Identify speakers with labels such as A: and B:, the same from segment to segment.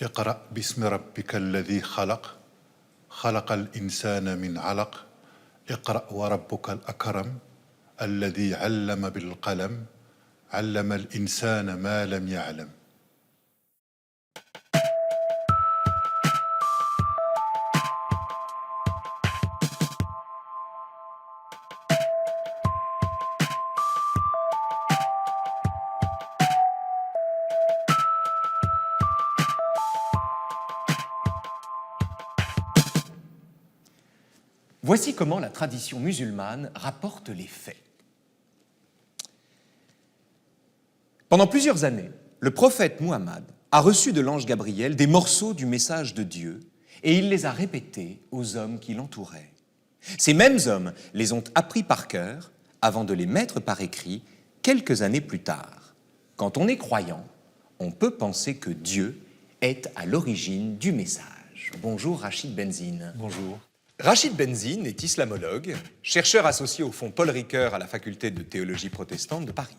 A: اقرأ باسم ربك الذي خلق خلق الإنسان من علق اقرأ وربك الأكرم الذي علم بالقلم علم الإنسان ما لم يعلم.
B: Voici comment la tradition musulmane rapporte les faits. Pendant plusieurs années, le prophète Muhammad a reçu de l'ange Gabriel des morceaux du message de Dieu et il les a répétés aux hommes qui l'entouraient. Ces mêmes hommes les ont appris par cœur avant de les mettre par écrit quelques années plus tard. Quand on est croyant, on peut penser que Dieu est à l'origine du message. Bonjour Rachid Benzine.
A: Bonjour.
B: Rachid Benzine est islamologue, chercheur associé au fonds Paul Ricoeur à la faculté de théologie protestante de Paris.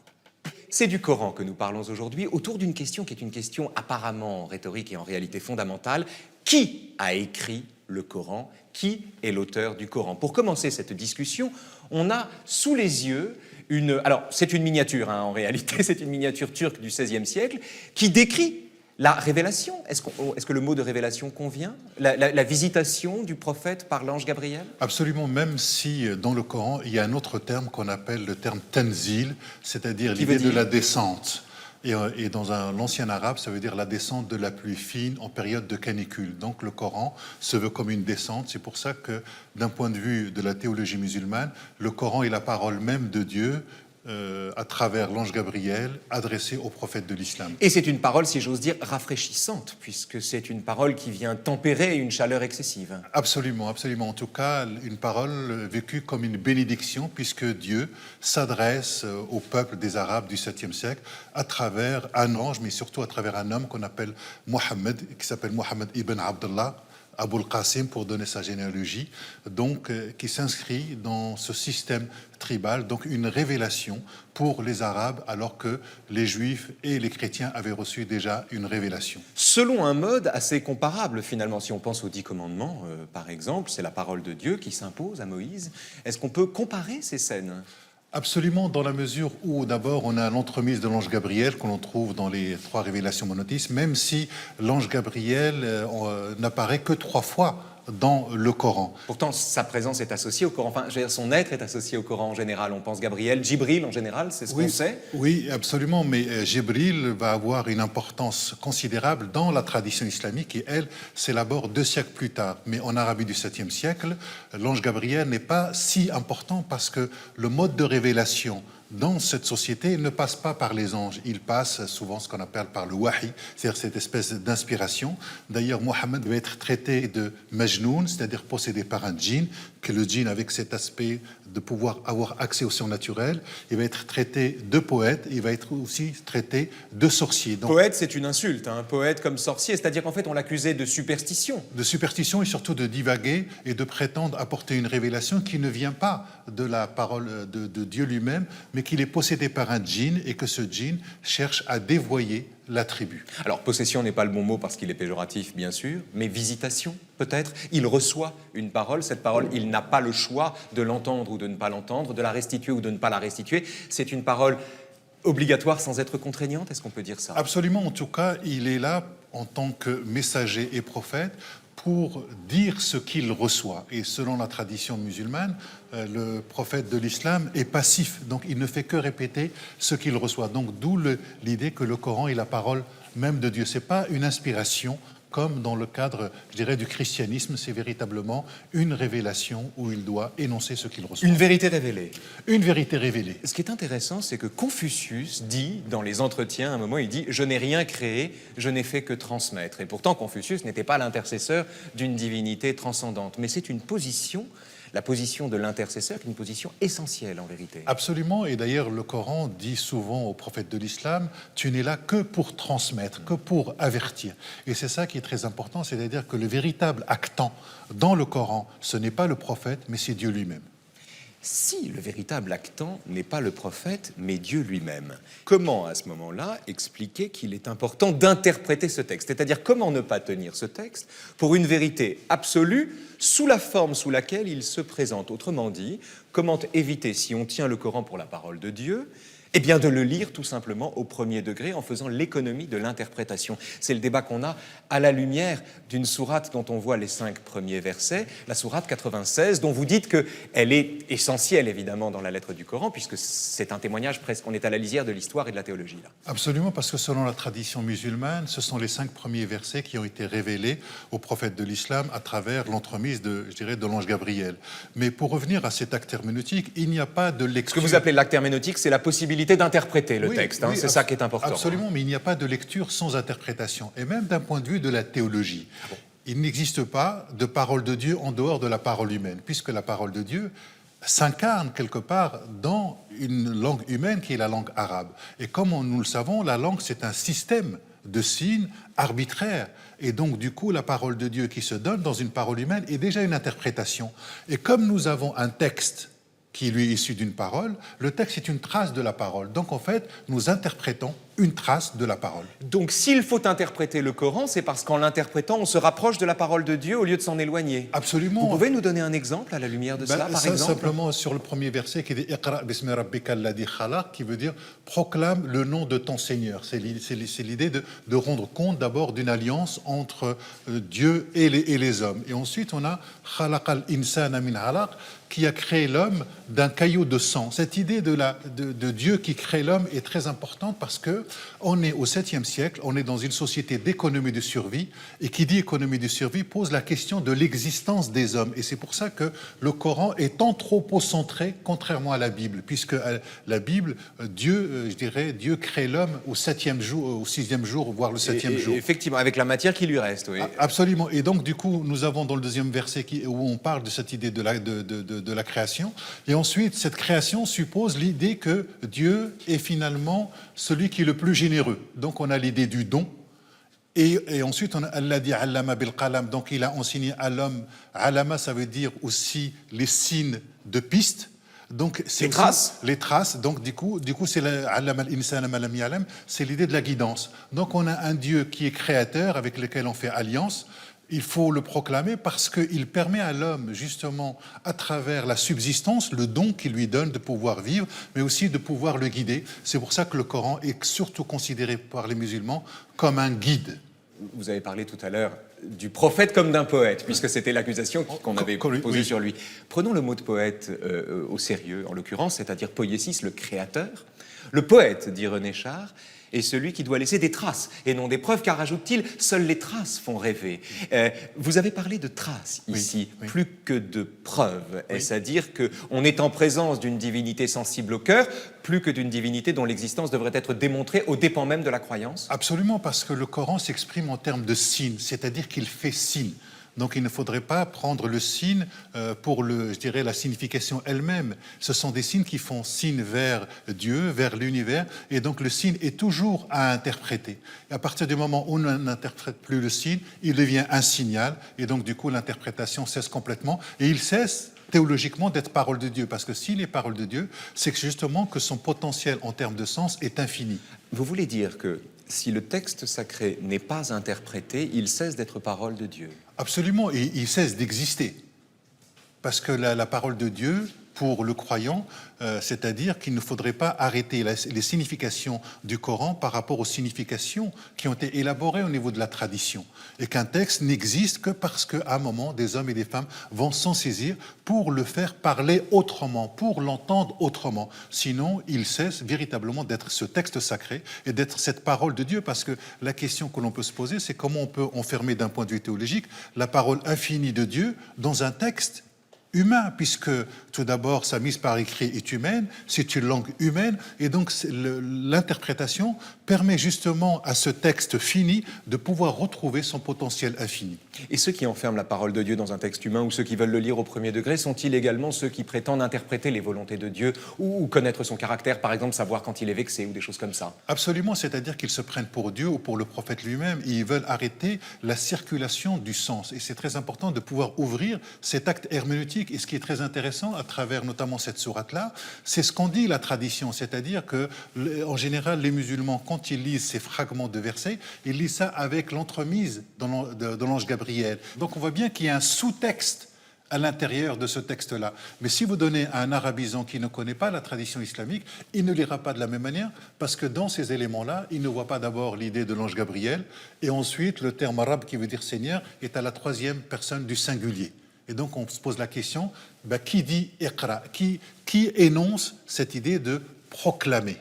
B: C'est du Coran que nous parlons aujourd'hui autour d'une question qui est une question apparemment rhétorique et en réalité fondamentale. Qui a écrit le Coran? Qui est l'auteur du Coran? Pour commencer cette discussion, on a sous les yeux une... Alors, c'est une miniature, en réalité, c'est une miniature turque du XVIe siècle qui décrit la révélation. Est-ce que le mot de révélation convient? La visitation du prophète par l'ange Gabriel?
A: Absolument, même si dans le Coran, il y a un autre terme qu'on appelle le terme tanzil, c'est-à-dire l'idée de la descente. Et dans l'ancien arabe, ça veut dire la descente de la pluie fine en période de canicule. Donc le Coran se veut comme une descente. C'est pour ça que, d'un point de vue de la théologie musulmane, le Coran est la parole même de Dieu à travers l'ange Gabriel adressé au prophète de l'islam.
B: Et c'est une parole, si j'ose dire, rafraîchissante, puisque c'est une parole qui vient tempérer une chaleur excessive.
A: Absolument, absolument. En tout cas, une parole vécue comme une bénédiction, puisque Dieu s'adresse au peuple des Arabes du 7e siècle à travers un ange, mais surtout à travers un homme qu'on appelle Mohammed, qui s'appelle Mohammed ibn Abdullah, Abul Qasim pour donner sa généalogie, donc qui s'inscrit dans ce système tribal, donc une révélation pour les Arabes, alors que les Juifs et les chrétiens avaient reçu déjà une révélation.
B: Selon un mode assez comparable, finalement, si on pense aux 10 commandements, par exemple, c'est la parole de Dieu qui s'impose à Moïse. Est-ce qu'on peut comparer ces scènes ?
A: Absolument, dans la mesure où d'abord on a l'entremise de l'ange Gabriel que l'on trouve dans les 3 révélations monothéistes, même si l'ange Gabriel n'apparaît que 3 fois dans le Coran.
B: Pourtant, sa présence est associée au Coran. Enfin, je veux dire, son être est associé au Coran en général. On pense Gabriel, Djibril en général, c'est ce qu'on sait.
A: Oui, absolument. Mais Djibril va avoir une importance considérable dans la tradition islamique et elle s'élabore 2 siècles plus tard. Mais en Arabie du 7e siècle, l'ange Gabriel n'est pas si important parce que le mode de révélation dans cette société, il ne passe pas par les anges, il passe souvent ce qu'on appelle par le wahi, c'est-à-dire cette espèce d'inspiration. D'ailleurs, Mohammed va être traité de majnoun, c'est-à-dire possédé par un djinn, que le djinn, avec cet aspect de pouvoir avoir accès au surnaturel, il va être traité de poète, il va être aussi traité de sorcier.
B: Donc, poète, c'est une insulte, hein, poète comme sorcier, c'est-à-dire qu'en fait, on l'accusait de superstition.
A: De superstition et surtout de divaguer et de prétendre apporter une révélation qui ne vient pas de la parole de Dieu lui-même, mais qu'il est possédé par un djinn et que ce djinn cherche à dévoyer la tribu.
B: Alors, possession n'est pas le bon mot parce qu'il est péjoratif, bien sûr, mais visitation, peut-être. Il reçoit une parole, cette parole, il n'a pas le choix de l'entendre ou de ne pas l'entendre, de la restituer ou de ne pas la restituer. C'est une parole obligatoire sans être contraignante, est-ce qu'on peut dire ça?
A: Absolument, en tout cas, il est là en tant que messager et prophète pour dire ce qu'il reçoit. Et selon la tradition musulmane, le prophète de l'islam est passif, donc il ne fait que répéter ce qu'il reçoit. Donc d'où l'idée que le Coran est la parole même de Dieu. Ce n'est pas une inspiration comme dans le cadre, je dirais, du christianisme, c'est véritablement une révélation où il doit énoncer ce qu'il reçoit.
B: Une vérité révélée.
A: Une vérité révélée.
B: Ce qui est intéressant, c'est que Confucius dit, dans les entretiens, à un moment, il dit « Je n'ai rien créé, je n'ai fait que transmettre ». Et pourtant, Confucius n'était pas l'intercesseur d'une divinité transcendante. Mais c'est une position, la position de l'intercesseur, une position essentielle en vérité.
A: Absolument, et d'ailleurs le Coran dit souvent aux prophètes de l'islam, tu n'es là que pour transmettre, que pour avertir. Et c'est ça qui est très important, c'est-à-dire que le véritable actant dans le Coran, ce n'est pas le prophète, mais c'est Dieu lui-même.
B: si le véritable actant n'est pas le prophète, mais Dieu lui-même, comment à ce moment-là expliquer qu'il est important d'interpréter ce texte? C'est-à-dire comment ne pas tenir ce texte pour une vérité absolue sous la forme sous laquelle il se présente? Autrement dit, comment éviter, si on tient le Coran pour la parole de Dieu, eh bien de le lire tout simplement au premier degré en faisant l'économie de l'interprétation. C'est le débat qu'on a à la lumière d'une sourate dont on voit les 5 premiers versets, la sourate 96, dont vous dites qu'elle est essentielle évidemment dans la lettre du Coran, puisque c'est un témoignage presque, on est à la lisière de l'histoire et de la théologie. Là.
A: Absolument, parce que selon la tradition musulmane, ce sont les 5 premiers versets qui ont été révélés au prophète de l'islam à travers l'entremise de l'ange Gabriel. Mais pour revenir à cet acte herméneutique, il n'y a pas de lecture...
B: Ce que vous appelez l'acte herméneutique, c'est la possibilité d'interpréter le texte,
A: oui,
B: c'est ça qui est important.
A: Absolument, mais il n'y a pas de lecture sans interprétation, et même d'un point de vue de la théologie. Bon. Il n'existe pas de parole de Dieu en dehors de la parole humaine, puisque la parole de Dieu s'incarne quelque part dans une langue humaine qui est la langue arabe. Et comme nous le savons, la langue, c'est un système de signes arbitraires. Et donc, du coup, la parole de Dieu qui se donne dans une parole humaine est déjà une interprétation. Et comme nous avons un texte qui lui est issu d'une parole, le texte est une trace de la parole. Donc en fait, nous interprétons une trace de la parole.
B: Donc s'il faut interpréter le Coran, c'est parce qu'en l'interprétant, on se rapproche de la parole de Dieu au lieu de s'en éloigner.
A: Absolument.
B: Vous pouvez nous donner un exemple à la lumière de cela, par exemple?
A: Simplement sur le premier verset qui dit « Iqra bismi rabbika alladhi khalaq » qui veut dire « proclame le nom de ton Seigneur ». C'est l'idée de rendre compte d'abord d'une alliance entre Dieu et les hommes. Et ensuite, on a « khalaqal insana min alaq » qui a créé l'homme d'un caillot de sang. Cette idée de Dieu qui crée l'homme est très importante parce que on est au 7e siècle, on est dans une société d'économie de survie, et qui dit économie de survie pose la question de l'existence des hommes. Et c'est pour ça que le Coran est anthropocentré, contrairement à la Bible, puisque la Bible, Dieu crée l'homme au 7e jour, au 6e jour, voire le 7e jour.
B: Effectivement, avec la matière qui lui reste, oui.
A: Absolument. Et donc, du coup, nous avons dans le 2e verset où on parle de cette idée de la création. Et ensuite, cette création suppose l'idée que Dieu est finalement celui qui est le plus généreux. Donc, on a l'idée du don. Et ensuite, on a Alladhi allama bil qalam. Donc, il a enseigné à l'homme. Alama, ça veut dire aussi les signes de piste. Donc, c'est les traces. Donc, du coup, c'est allama al-insana ma lam ya'lam. C'est l'idée de la guidance. Donc, on a un Dieu qui est créateur, avec lequel on fait alliance. Il faut le proclamer parce qu'il permet à l'homme, justement, à travers la subsistance, le don qu'il lui donne de pouvoir vivre, mais aussi de pouvoir le guider. C'est pour ça que le Coran est surtout considéré par les musulmans comme un guide.
B: Vous avez parlé tout à l'heure du prophète comme d'un poète, puisque c'était l'accusation qu'on avait posée sur lui. Prenons le mot de poète au sérieux, en l'occurrence, c'est-à-dire poiesis, le créateur. Le poète, dit René Char, est celui qui doit laisser des traces et non des preuves, car, ajoute-t-il, seules les traces font rêver. Vous avez parlé de traces ici, plus que de preuves. Est-ce à dire qu'on est en présence d'une divinité sensible au cœur, plus que d'une divinité dont l'existence devrait être démontrée au dépens même de la croyance?
A: Absolument, parce que le Coran s'exprime en termes de signes, c'est-à-dire qu'il fait signe. Donc il ne faudrait pas prendre le signe pour la signification elle-même. Ce sont des signes qui font signe vers Dieu, vers l'univers, et donc le signe est toujours à interpréter. Et à partir du moment où on n'interprète plus le signe, il devient un signal, et donc du coup l'interprétation cesse complètement, et il cesse théologiquement d'être parole de Dieu, parce que s'il est parole de Dieu, c'est justement que son potentiel en termes de sens est infini.
B: Vous voulez dire que si le texte sacré n'est pas interprété, il cesse d'être parole de Dieu?
A: Absolument, et il cesse d'exister. Parce que la parole de Dieu, pour le croyant, c'est-à-dire qu'il ne faudrait pas arrêter les significations du Coran par rapport aux significations qui ont été élaborées au niveau de la tradition. Et qu'un texte n'existe que parce qu'à un moment, des hommes et des femmes vont s'en saisir pour le faire parler autrement, pour l'entendre autrement. Sinon, il cesse véritablement d'être ce texte sacré et d'être cette parole de Dieu. Parce que la question que l'on peut se poser, c'est comment on peut enfermer d'un point de vue théologique la parole infinie de Dieu dans un texte humain, puisque tout d'abord sa mise par écrit est humaine, c'est une langue humaine, et donc l'interprétation permet justement à ce texte fini de pouvoir retrouver son potentiel infini.
B: Et ceux qui enferment la parole de Dieu dans un texte humain ou ceux qui veulent le lire au premier degré sont-ils également ceux qui prétendent interpréter les volontés de Dieu ou connaître son caractère, par exemple savoir quand il est vexé ou des choses comme ça?
A: Absolument, c'est-à-dire qu'ils se prennent pour Dieu ou pour le prophète lui-même et ils veulent arrêter la circulation du sens. Et c'est très important de pouvoir ouvrir cet acte herméneutique prophétique. Et ce qui est très intéressant, à travers notamment cette sourate-là, c'est ce qu'en dit la tradition. C'est-à-dire que, en général, les musulmans, quand ils lisent ces fragments de versets, ils lisent ça avec l'entremise de l'ange Gabriel. Donc on voit bien qu'il y a un sous-texte à l'intérieur de ce texte-là. Mais si vous donnez à un arabisant qui ne connaît pas la tradition islamique, il ne lira pas de la même manière, parce que dans ces éléments-là, il ne voit pas d'abord l'idée de l'ange Gabriel, et ensuite le terme arabe qui veut dire Seigneur est à la troisième personne du singulier. Et donc on se pose la question, qui dit Iqra, qui énonce cette idée de proclamer?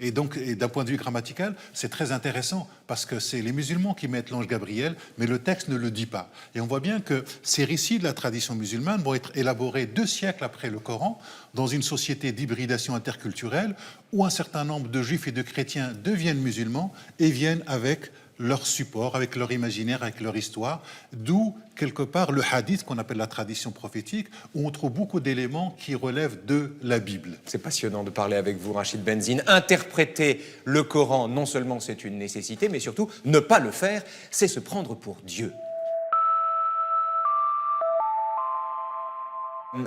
A: Et donc, d'un point de vue grammatical, c'est très intéressant parce que c'est les musulmans qui mettent l'ange Gabriel, mais le texte ne le dit pas. Et on voit bien que ces récits de la tradition musulmane vont être élaborés 2 siècles après le Coran, dans une société d'hybridation interculturelle, où un certain nombre de juifs et de chrétiens deviennent musulmans et viennent avec leur support, avec leur imaginaire, avec leur histoire, d'où quelque part le hadith qu'on appelle la tradition prophétique, où on trouve beaucoup d'éléments qui relèvent de la Bible.
B: C'est passionnant de parler avec vous, Rachid Benzine. Interpréter le Coran, non seulement c'est une nécessité, mais surtout ne pas le faire, c'est se prendre pour Dieu.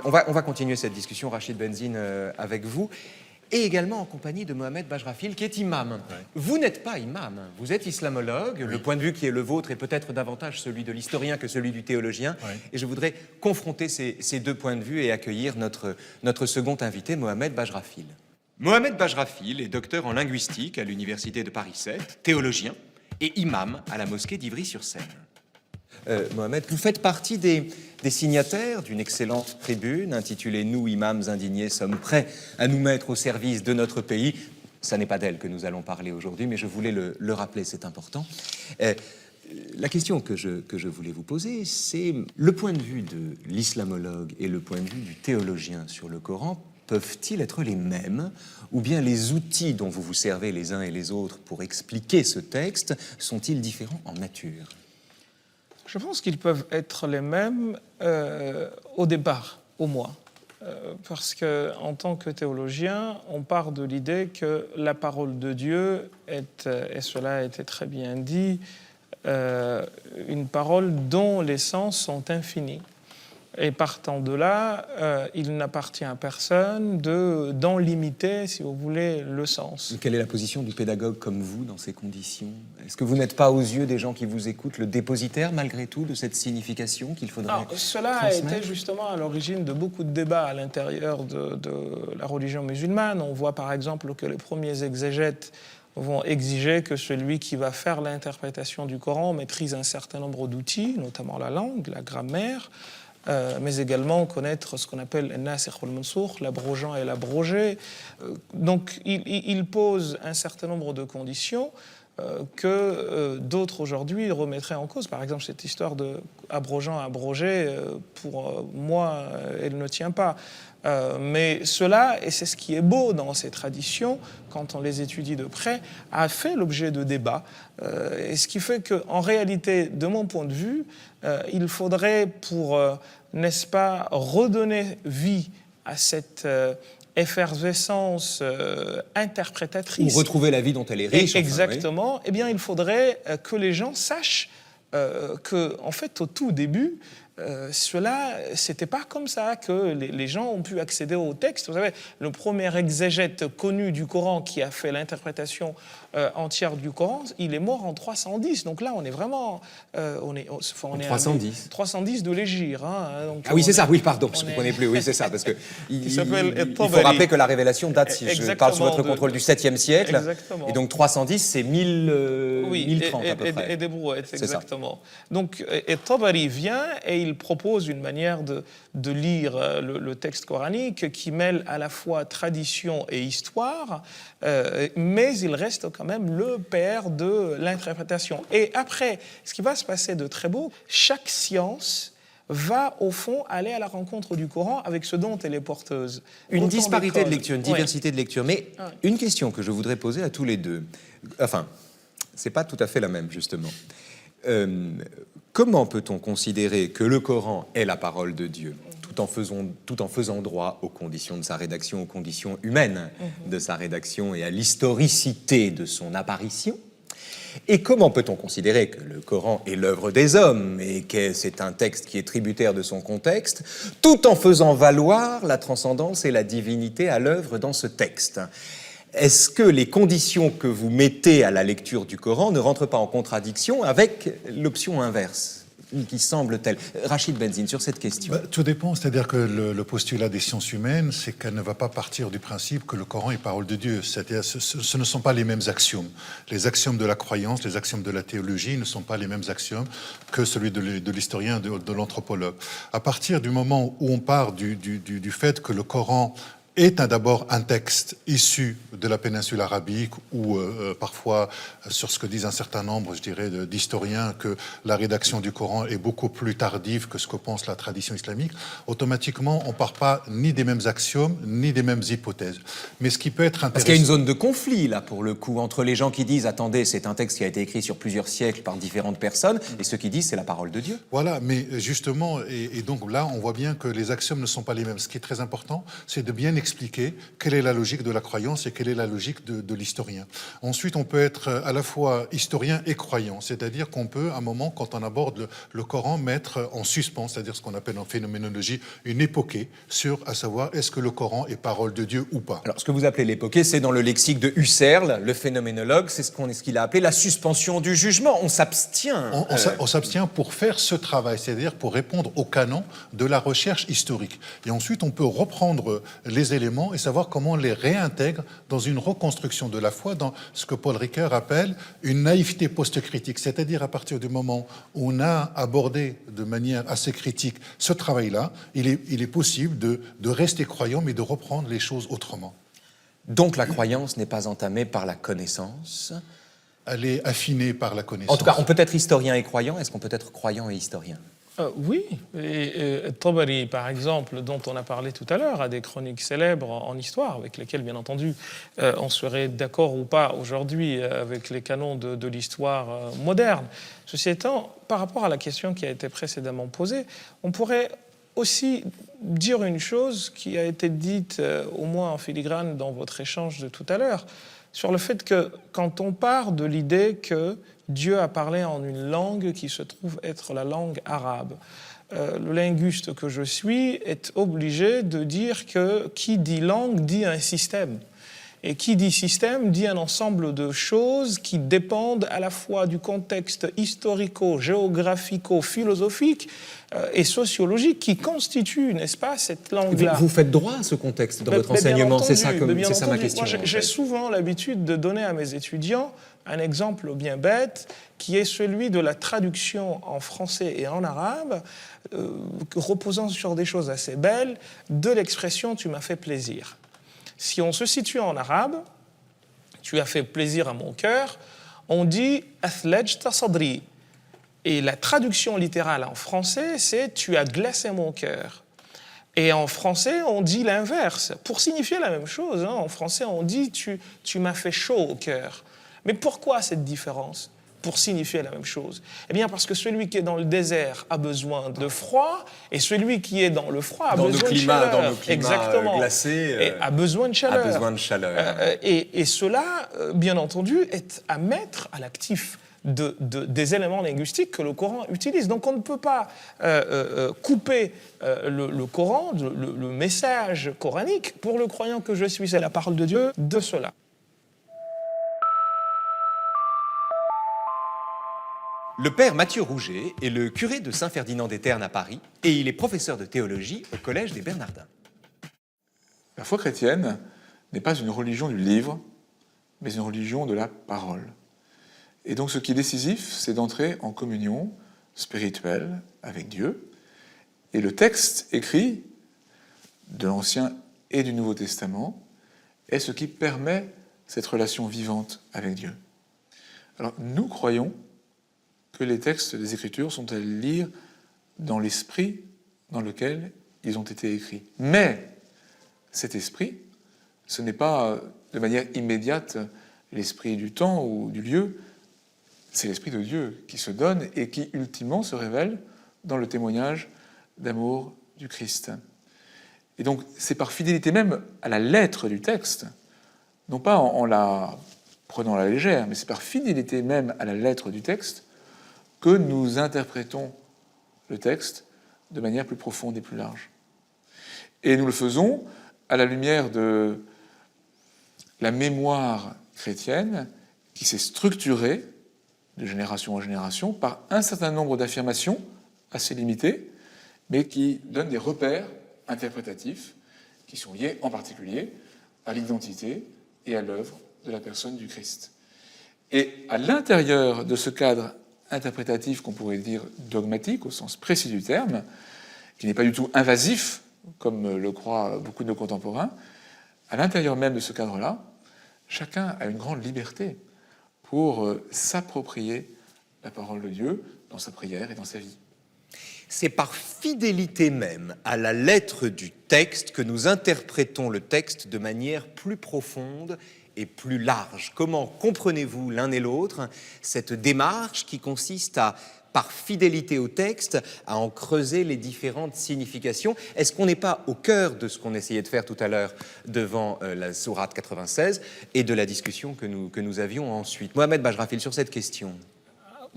B: On va continuer cette discussion, Rachid Benzine, avec vous, et également en compagnie de Mohamed Bajrafil, qui est imam. Ouais. Vous n'êtes pas imam, vous êtes islamologue. Oui. Le point de vue qui est le vôtre est peut-être davantage celui de l'historien que celui du théologien. Oui. Et je voudrais confronter ces 2 points de vue et accueillir notre second invité, Mohamed Bajrafil. Mohamed Bajrafil est docteur en linguistique à l'université de Paris 7, théologien et imam à la mosquée d'Ivry-sur-Seine. Mohamed, vous faites partie des signataires d'une excellente tribune intitulée « Nous, imams indignés, sommes prêts à nous mettre au service de notre pays ». Ça n'est pas d'elle que nous allons parler aujourd'hui, mais je voulais le rappeler, c'est important. La question que je voulais vous poser, c'est le point de vue de l'islamologue et le point de vue du théologien sur le Coran peuvent-ils être les mêmes, ou bien les outils dont vous vous servez les uns et les autres pour expliquer ce texte sont-ils différents en nature ?
C: Je pense qu'ils peuvent être les mêmes au départ, au moins. Parce qu'en tant que théologien, on part de l'idée que la parole de Dieu est, et cela a été très bien dit, une parole dont les sens sont infinis. Et partant de là, il n'appartient à personne d'en limiter, si vous voulez, le sens.
B: Quelle est la position du pédagogue comme vous dans ces conditions ? Est-ce que vous n'êtes pas, aux yeux des gens qui vous écoutent, le dépositaire, malgré tout, de cette signification qu'il faudrait
C: cela
B: transmettre ?
C: a été justement à l'origine de beaucoup de débats à l'intérieur de la religion musulmane. On voit par exemple que les premiers exégètes vont exiger que celui qui va faire l'interprétation du Coran maîtrise un certain nombre d'outils, notamment la langue, la grammaire, mais également connaître ce qu'on appelle al-nasikh wal-mansukh, l'abrogeant et l'abrogé. Donc il pose un certain nombre de conditions que d'autres aujourd'hui remettraient en cause. Par exemple, cette histoire de abrogeant-abrogé, pour moi, elle ne tient pas. Mais cela, et c'est ce qui est beau dans ces traditions, quand on les étudie de près, a fait l'objet de débats. Et ce qui fait qu'en réalité, de mon point de vue, il faudrait, pour, n'est-ce pas, redonner vie à cette effervescence interprétatrice.
B: Ou retrouver la vie dont elle est riche.
C: Exactement.
B: Enfin, oui.
C: Eh bien, il faudrait que les gens sachent que, en fait, au tout début, c'était pas comme ça que les gens ont pu accéder au texte. Vous savez, le premier exégète connu du Coran qui a fait l'interprétation entière du Coran, il est mort en 310. Donc là, on est vraiment... on est
B: 310.
C: 310 de l'Hégire. Hein, donc
B: oui, c'est ça. Oui, pardon, je ne comprenais plus. Oui, c'est ça, parce que il faut rappeler que la révélation date, si je parle sous votre contrôle, du 7e siècle.
C: Exactement.
B: Et donc 310, c'est 1030 à peu près.
C: Et des brouettes, exactement. Donc, et Tabari vient et il propose une manière de lire le texte coranique qui mêle à la fois tradition et histoire, mais il reste quand même le père de l'interprétation. Et après, ce qui va se passer de très beau, chaque science va, au fond, aller à la rencontre du Coran avec ce dont elle est porteuse.
B: Une disparité de lecture, une diversité de lecture. Mais une question que je voudrais poser à tous les deux, enfin, c'est pas tout à fait la même, justement. Comment peut-on considérer que le Coran est la parole de Dieu, tout en faisant droit aux conditions de sa rédaction, aux conditions humaines de sa rédaction et à l'historicité de son apparition, Et comment peut-on considérer que le Coran est l'œuvre des hommes et que c'est un texte qui est tributaire de son contexte, tout en faisant valoir la transcendance et la divinité à l'œuvre dans ce texte? Est-ce que les conditions que vous mettez à la lecture du Coran ne rentrent pas en contradiction avec l'option inverse qui semble telle? Rachid Benzine, sur cette question.
A: Tout dépend, c'est-à-dire que le postulat des sciences humaines, c'est qu'elle ne va pas partir du principe que le Coran est parole de Dieu. C'est-à-dire ce ne sont pas les mêmes axiomes. Les axiomes de la croyance, les axiomes de la théologie ne sont pas les mêmes axiomes que celui de l'historien, de l'anthropologue. À partir du moment où on part du fait que le Coran est d'abord un texte issu de la péninsule arabique ou parfois sur ce que disent un certain nombre, je dirais, d'historiens, que la rédaction du Coran est beaucoup plus tardive que ce que pense la tradition islamique, automatiquement, on ne part pas ni des mêmes axiomes, ni des mêmes hypothèses. Mais ce qui peut être intéressant...
B: Parce qu'il y a une zone de conflit, là, pour le coup, entre les gens qui disent « Attendez, c'est un texte qui a été écrit sur plusieurs siècles par différentes personnes », et ceux qui disent « C'est la parole de Dieu ».
A: Voilà, mais justement, et donc là, on voit bien que les axiomes ne sont pas les mêmes. Ce qui est très important, c'est de bien expliquer quelle est la logique de la croyance et quelle est la logique de l'historien. Ensuite, on peut être à la fois historien et croyant, c'est-à-dire qu'on peut, à un moment, quand on aborde le Coran, mettre en suspens, c'est-à-dire ce qu'on appelle en phénoménologie une époquée, sur à savoir est-ce que le Coran est parole de Dieu ou pas.
B: Alors, ce que vous appelez l'époquée, c'est dans le lexique de Husserl, le phénoménologue, c'est ce qu'il a appelé la suspension du jugement. On s'abstient.
A: On s'abstient pour faire ce travail, c'est-à-dire pour répondre au canon de la recherche historique. Et ensuite, on peut reprendre les éléments et savoir comment on les réintègre dans une reconstruction de la foi, dans ce que Paul Ricoeur appelle une naïveté post-critique, c'est-à-dire à partir du moment où on a abordé de manière assez critique ce travail-là, il est possible de rester croyant, mais de reprendre les choses autrement.
B: Donc la croyance n'est pas entamée par la connaissance.
A: Elle est affinée par la connaissance.
B: En tout cas, on peut être historien et croyant. Est-ce qu'on peut être croyant et historien ?
C: Oui, et Tabari, par exemple, dont on a parlé tout à l'heure, a des chroniques célèbres en histoire, avec lesquelles, bien entendu, on serait d'accord ou pas aujourd'hui avec les canons de l'histoire moderne. Ceci étant, par rapport à la question qui a été précédemment posée, on pourrait aussi dire une chose qui a été dite au moins en filigrane dans votre échange de tout à l'heure, sur le fait que quand on part de l'idée que Dieu a parlé en une langue qui se trouve être la langue arabe, le linguiste que je suis est obligé de dire que qui dit langue dit un système. Et qui dit système dit un ensemble de choses qui dépendent à la fois du contexte historico-géographico-philosophique et sociologique qui constitue, n'est-ce pas, cette langue-là.
B: Vous faites droit à ce contexte dans votre enseignement, c'est ça ma question.
C: Moi, j'ai souvent l'habitude de donner à mes étudiants un exemple bien bête, qui est celui de la traduction en français et en arabe, reposant sur des choses assez belles, de l'expression « tu m'as fait plaisir ». Si on se situe en arabe, « tu as fait plaisir à mon cœur », on dit « athlajta sadri ». Et la traduction littérale en français, c'est « tu as glacé mon cœur ». Et en français, on dit l'inverse, pour signifier la même chose. En français, on dit « tu m'as fait chaud au cœur ». Mais pourquoi cette différence pour signifier la même chose? Eh bien, parce que celui qui est dans le désert a besoin de froid, et celui qui est dans le froid a besoin de chaleur.
B: Dans le climat
C: exactement.
B: Glacé,
C: et a besoin de chaleur.
B: A besoin de chaleur.
C: Et cela, bien entendu, est à mettre à l'actif des éléments linguistiques que le Coran utilise. Donc on ne peut pas couper le Coran, le message coranique, pour le croyant que je suis, c'est la parole de Dieu, de cela.
B: Le père Mathieu Rouget est le curé de Saint-Ferdinand-des-Ternes à Paris et il est professeur de théologie au Collège des Bernardins.
D: La foi chrétienne n'est pas une religion du livre, mais une religion de la parole. Et donc ce qui est décisif, c'est d'entrer en communion spirituelle avec Dieu. Et le texte écrit de l'Ancien et du Nouveau Testament est ce qui permet cette relation vivante avec Dieu. Alors nous croyons que les textes des Écritures sont à lire dans l'esprit dans lequel ils ont été écrits. Mais cet esprit, ce n'est pas de manière immédiate l'esprit du temps ou du lieu, c'est l'esprit de Dieu qui se donne et qui ultimement se révèle dans le témoignage d'amour du Christ. Et donc c'est par fidélité même à la lettre du texte, non pas en la prenant à la légère, mais c'est par fidélité même à la lettre du texte que nous interprétons le texte de manière plus profonde et plus large. Et nous le faisons à la lumière de la mémoire chrétienne qui s'est structurée de génération en génération par un certain nombre d'affirmations assez limitées, mais qui donnent des repères interprétatifs qui sont liés en particulier à l'identité et à l'œuvre de la personne du Christ. Et à l'intérieur de ce cadre interprétatif qu'on pourrait dire dogmatique au sens précis du terme, qui n'est pas du tout invasif, comme le croient beaucoup de nos contemporains, à l'intérieur même de ce cadre-là, chacun a une grande liberté pour s'approprier la parole de Dieu dans sa prière et dans sa vie.
B: C'est par fidélité même à la lettre du texte que nous interprétons le texte de manière plus profonde et plus large. Comment comprenez-vous l'un et l'autre cette démarche qui consiste à, par fidélité au texte, à en creuser les différentes significations? Est-ce qu'on n'est pas au cœur de ce qu'on essayait de faire tout à l'heure devant la sourate 96 et de la discussion que nous avions ensuite? Mohamed Bajrafil, sur cette question.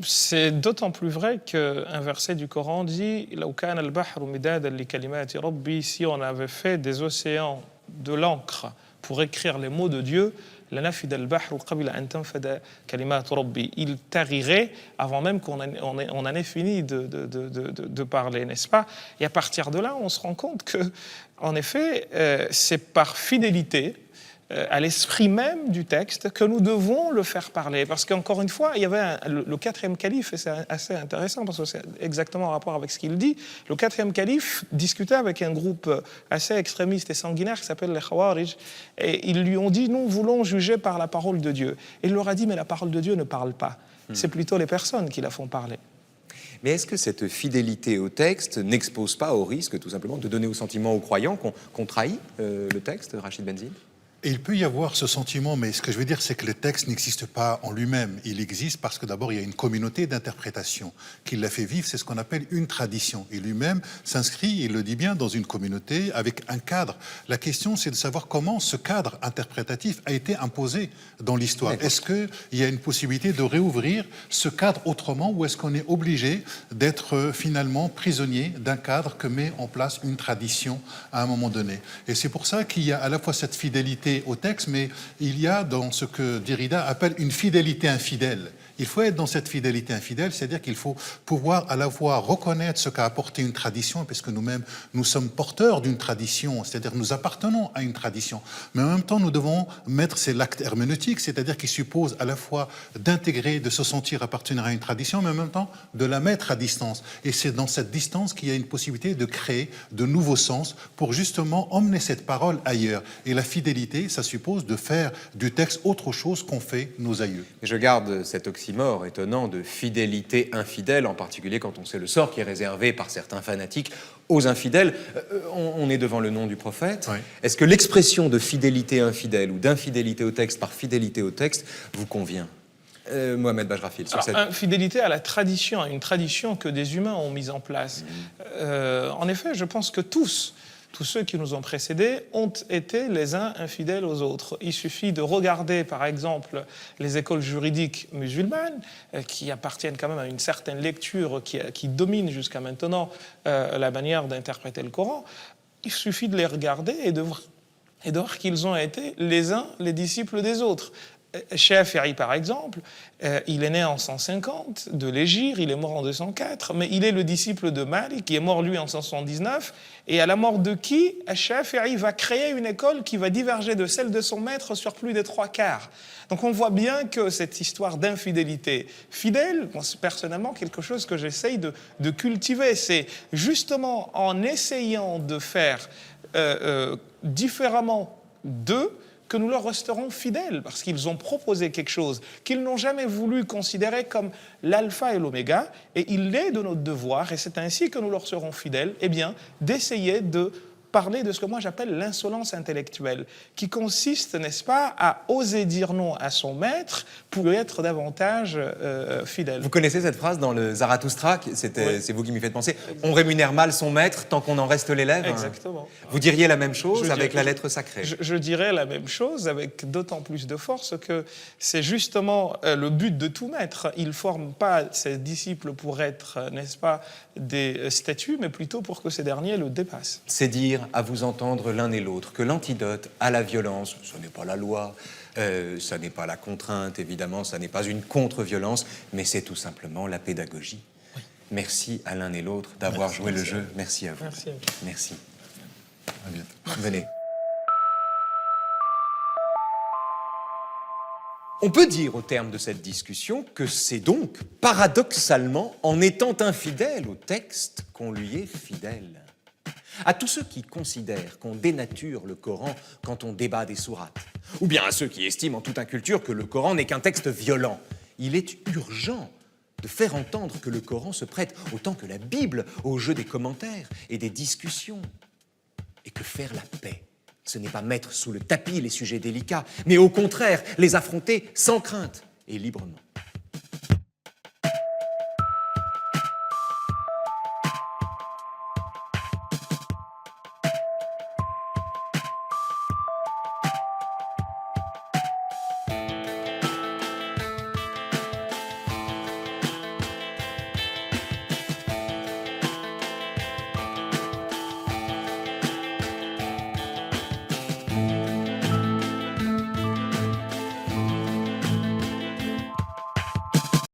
C: C'est d'autant plus vrai qu'un verset du Coran dit « Law kana al-bahru midadan li kalimati rabbi » si on avait fait des océans de l'encre pour écrire les mots de Dieu, لنفد البحر قبل أن تنفد كلمات ربي. Il tarirait avant même qu'on en ait fini de parler, n'est-ce pas? Et à partir de là, on se rend compte que, en effet, c'est par fidélité à l'esprit même du texte que nous devons le faire parler. Parce qu'encore une fois, il y avait le quatrième calife, et c'est assez intéressant parce que c'est exactement en rapport avec ce qu'il dit. Le quatrième calife discutait avec un groupe assez extrémiste et sanguinaire qui s'appelle les Khawarij, et ils lui ont dit « Nous voulons juger par la parole de Dieu ». Et il leur a dit « Mais la parole de Dieu ne parle pas. C'est plutôt les personnes qui la font parler ».
B: Mais est-ce que cette fidélité au texte n'expose pas au risque tout simplement de donner au sentiment aux croyants qu'on trahit le texte, Rachid Benzine?
A: Et il peut y avoir ce sentiment, mais ce que je veux dire, c'est que le texte n'existe pas en lui-même. Il existe parce que d'abord, il y a une communauté d'interprétation qui l'a fait vivre. C'est ce qu'on appelle une tradition. Et lui-même s'inscrit, il le dit bien, dans une communauté avec un cadre. La question, c'est de savoir comment ce cadre interprétatif a été imposé dans l'histoire. Est-ce qu'il y a une possibilité de réouvrir ce cadre autrement, ou est-ce qu'on est obligé d'être finalement prisonnier d'un cadre que met en place une tradition à un moment donné? Et c'est pour ça qu'il y a à la fois cette fidélité au texte, mais il y a dans ce que Derrida appelle une fidélité infidèle. Il faut être dans cette fidélité infidèle, c'est-à-dire qu'il faut pouvoir à la fois reconnaître ce qu'a apporté une tradition, parce que nous-mêmes, nous sommes porteurs d'une tradition, c'est-à-dire nous appartenons à une tradition. Mais en même temps, nous devons mettre, c'est l'acte herméneutique, c'est-à-dire qui suppose à la fois d'intégrer, de se sentir appartenir à une tradition, mais en même temps de la mettre à distance. Et c'est dans cette distance qu'il y a une possibilité de créer de nouveaux sens pour justement emmener cette parole ailleurs. Et la fidélité, ça suppose de faire du texte autre chose qu'ont fait nos aïeux.
B: Je garde cet oxymore étonnant de fidélité infidèle, en particulier quand on sait le sort qui est réservé par certains fanatiques aux infidèles. On est devant le nom du prophète. Oui. Est-ce que l'expression de fidélité infidèle ou d'infidélité au texte par fidélité au texte vous convient? Mohamed Bajrafil.
C: Fidélité à la tradition, à une tradition que des humains ont mise en place. En effet, je pense que tous ceux qui nous ont précédés ont été les uns infidèles aux autres. Il suffit de regarder, par exemple, les écoles juridiques musulmanes, qui appartiennent quand même à une certaine lecture qui domine jusqu'à maintenant la manière d'interpréter le Coran. Il suffit de les regarder et de voir qu'ils ont été les uns les disciples des autres. Shafi'i, par exemple, il est né en 150 de l'Hégire, il est mort en 204, mais il est le disciple de Malik, qui est mort lui en 179, et à la mort de qui Shafi'i va créer une école qui va diverger de celle de son maître sur plus des 3/4. Donc on voit bien que cette histoire d'infidélité fidèle, c'est personnellement quelque chose que j'essaye de cultiver. C'est justement en essayant de faire différemment d'eux que nous leur resterons fidèles, parce qu'ils ont proposé quelque chose qu'ils n'ont jamais voulu considérer comme l'alpha et l'oméga, et il est de notre devoir, et c'est ainsi que nous leur serons fidèles, d'essayer de parler de ce que moi j'appelle l'insolence intellectuelle, qui consiste, n'est-ce pas, à oser dire non à son maître pour lui être davantage fidèle.
B: Vous connaissez cette phrase dans le Zarathustra, c'est vous qui m'y faites penser, on rémunère mal son maître tant qu'on en reste l'élève.
C: Exactement.
B: Vous diriez la même chose avec
C: dirais-
B: la lettre sacrée.
C: Je dirais la même chose avec d'autant plus de force que c'est justement le but de tout maître. Il ne forme pas ses disciples pour être, n'est-ce pas, des statues, mais plutôt pour que ces derniers le dépassent.
B: C'est dire, à vous entendre l'un et l'autre, que l'antidote à la violence, ce n'est pas la loi, ça n'est pas la contrainte, évidemment, ça n'est pas une contre-violence, mais c'est tout simplement la pédagogie. Oui. Merci à l'un et l'autre d'avoir joué le jeu. Merci à vous.
C: Merci à vous.
B: Merci.
A: À bientôt.
B: Venez. On peut dire au terme de cette discussion que c'est donc, paradoxalement, en étant infidèle au texte qu'on lui est fidèle. À tous ceux qui considèrent qu'on dénature le Coran quand on débat des sourates, ou bien à ceux qui estiment en toute inculture que le Coran n'est qu'un texte violent, il est urgent de faire entendre que le Coran se prête, autant que la Bible, au jeu des commentaires et des discussions, et que faire la paix, ce n'est pas mettre sous le tapis les sujets délicats, mais au contraire les affronter sans crainte et librement.